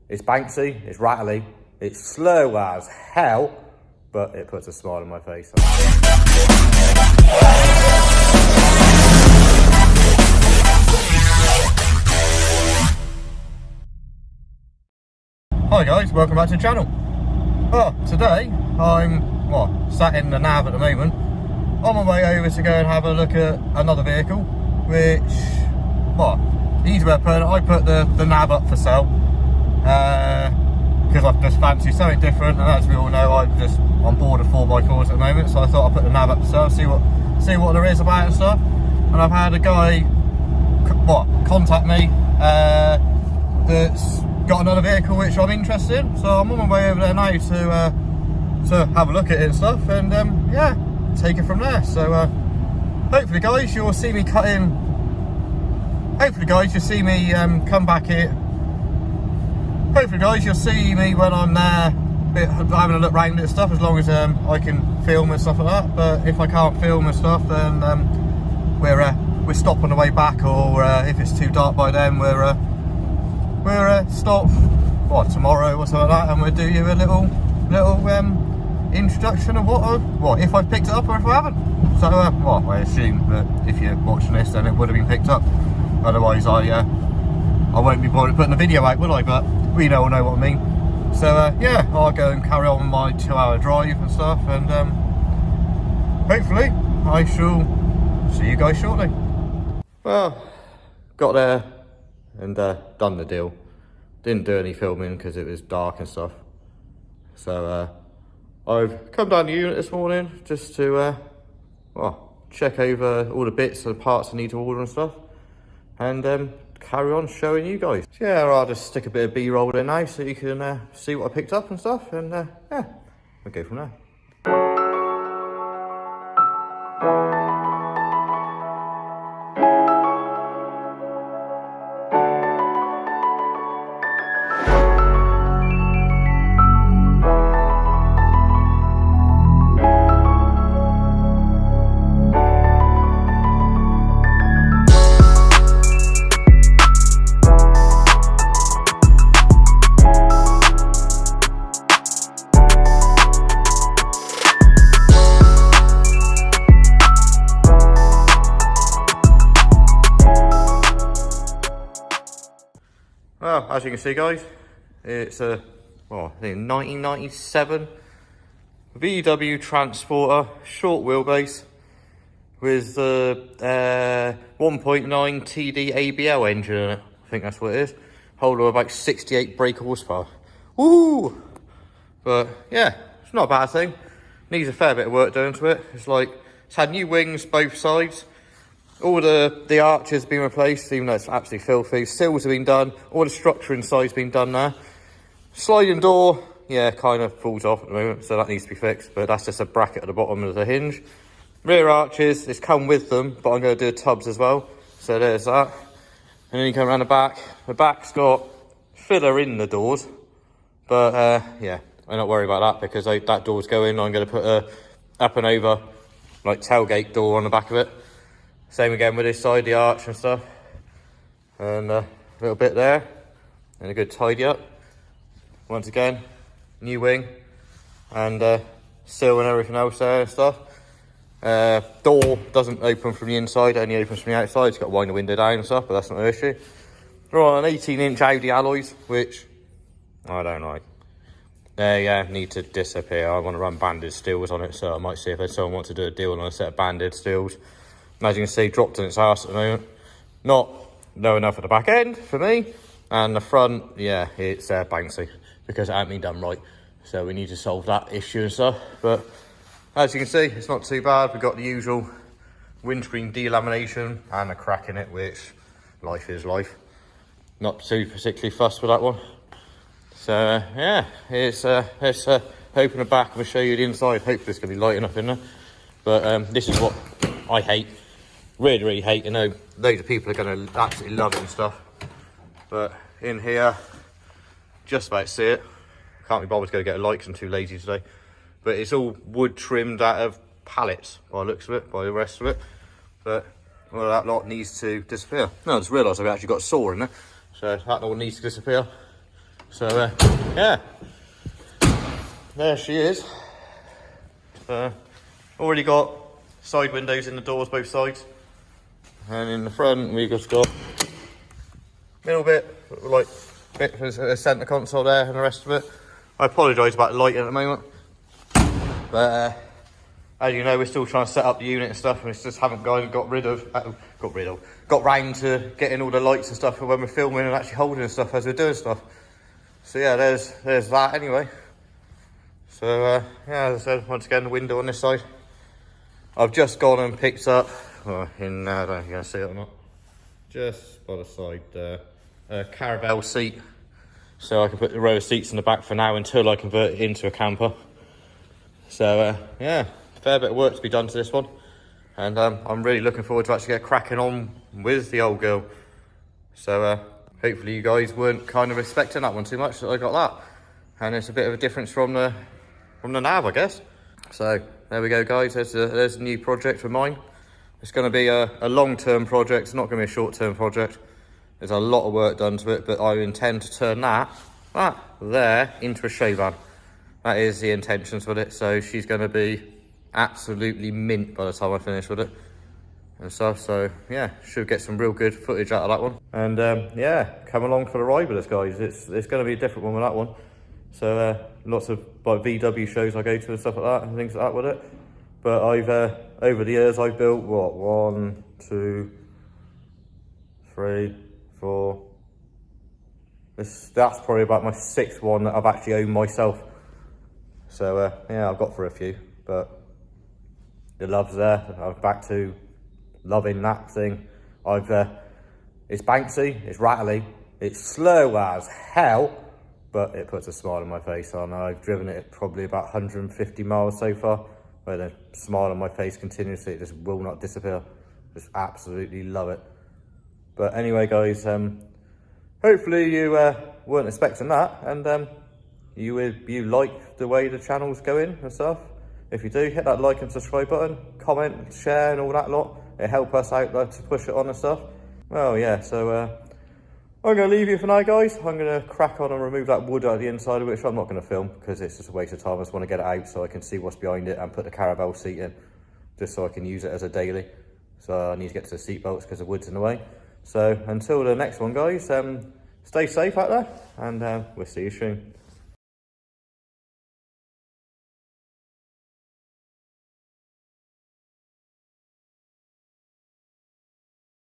It's bouncy, it's rattly, it's slow as hell, but it puts a smile on my face. Hi guys, welcome back to the channel. Well, today I'm sat in the nav at the moment, on my way over to go and have a look at another vehicle, which, easy way of putting it, I put the nav up for sale because I just fancy something different, and as we all know, I'm just on board of 4x4s at the moment, so I thought I'd put the nav up for sale, see what there is about it and stuff. And I've had a guy contact me that's got another vehicle which I'm interested in, so I'm on my way over there now to have a look at it and stuff, and yeah, take it from there. So hopefully guys you'll see me come back here. Hopefully guys you'll see me when I'm there having a look round it and stuff, as long as I can film and stuff like that. But if I can't film and stuff, then we're stopped on the way back, or if it's too dark by then, we're stop tomorrow or something like that, and we'll do you a little introduction of what if I picked it up or if I haven't. So I assume that if you're watching this, then it would have been picked up. Otherwise, I won't be bothered putting the video out, will I? But we all know what I mean. So yeah, I'll go and carry on my 2-hour drive and stuff, and hopefully I shall see you guys shortly. Well, got there and done the deal. Didn't do any filming because it was dark and stuff. So I've come down the unit this morning just to check over all the bits and parts I need to order and stuff, and carry on showing you guys. So yeah, I'll just stick a bit of B-roll in now so you can see what I picked up and stuff, and yeah, we'll go from there. Well, as you can see guys, it's a, I think 1997 VW Transporter, short wheelbase, with the 1.9 TD ABL engine in it. I think that's what it is. Hold of about 68 brake horsepower. Woo! But yeah, it's not a bad thing. Needs a fair bit of work done to it. It's had new wings both sides. All the arches have been replaced, even though it's absolutely filthy. Sills have been done. All the structure inside's been done now. Sliding door, yeah, kind of falls off at the moment, so that needs to be fixed. But that's just a bracket at the bottom of the hinge. Rear arches, it's come with them, but I'm going to do tubs as well. So there's that. And then you come around the back. The back's got filler in the doors. But yeah, I'm not worried about that, because that door's going. I'm going to put a up and over tailgate door on the back of it. Same again with this side, the arch and stuff. And a little bit there. And a good tidy up. Once again, new wing. And sill and everything else there and stuff. Door doesn't open from the inside, only opens from the outside. It's got to wind the window down and stuff, but that's not an issue. Right, an 18-inch Audi alloys, which I don't like. They need to disappear. I want to run banded steels on it, so I might see if someone wants to do a deal on a set of banded steels. As you can see, dropped on its arse at the moment. Not low enough at the back end for me. And the front, yeah, it's bouncy because it hasn't been done right. So we need to solve that issue and stuff. But as you can see, it's not too bad. We've got the usual windscreen delamination and a crack in it, which life is life. Not too particularly fussed with that one. So yeah, let's open the back and we'll show you the inside. Hopefully it's going to be light enough in there. But this is what I hate. Really hate. I know loads of people are going to absolutely love it and stuff. But in here, just about to see it. Can't be bothered to go get a light 'cause I'm too lazy today. But it's all wood trimmed out of pallets by the looks of it, by the rest of it. But well, that lot needs to disappear. No, I just realised I've actually got a saw in there. So that all needs to disappear. So yeah, there she is. Already got side windows in the doors both sides, and in the front we've just got little bit like bit for a centre console there and the rest of it. I apologise about the lighting at the moment, but as you know, we're still trying to set up the unit and stuff, and we just haven't got round to getting all the lights and stuff for when we're filming and actually holding and stuff as we're doing stuff. So yeah, there's that anyway. So yeah, as I said, once again, the window on this side. I've just gone and picked up, I don't know if you're going to see it or not, just by the side there, a caravel seat. So I can put the row of seats in the back for now until I convert it into a camper. So yeah, fair bit of work to be done to this one. And I'm really looking forward to actually get cracking on with the old girl. So hopefully you guys weren't kind of expecting that one too much, that I got that. And it's a bit of a difference from the nav, I guess. So there we go, guys. There's a new project for mine. It's going to be a long-term project. It's not going to be a short-term project. There's a lot of work done to it, but I intend to turn that there into a show van. That is the intentions with it. So she's going to be absolutely mint by the time I finish with it and stuff. So yeah, should get some real good footage out of that one. And yeah, come along for the ride with us, guys. It's going to be a different one with that one. So lots of like VW shows I go to and stuff like that and things like that with it. But I've over the years I've built what, 1, 2, 3, 4. That's probably about my 6th one that I've actually owned myself. So yeah, I've got for a few, but the love's there. I'm back to loving that thing. It's bouncy, it's rattly, it's slow as hell, but it puts a smile on my face. And I've driven it probably about 150 miles so far, where the smile on my face continuously, it just will not disappear. Just absolutely love it. But anyway, guys, hopefully you weren't expecting that, and you like the way the channel's going and stuff. If you do, hit that like and subscribe button, comment, share and all that lot. It helps us out to push it on and stuff. Well, yeah, so I'm going to leave you for now, guys. I'm going to crack on and remove that wood out of the inside of it, which I'm not going to film because it's just a waste of time. I just want to get it out so I can see what's behind it and put the caravel seat in, just so I can use it as a daily. So I need to get to the seat belts because the wood's in the way. So until the next one, guys, stay safe out there, and we'll see you soon.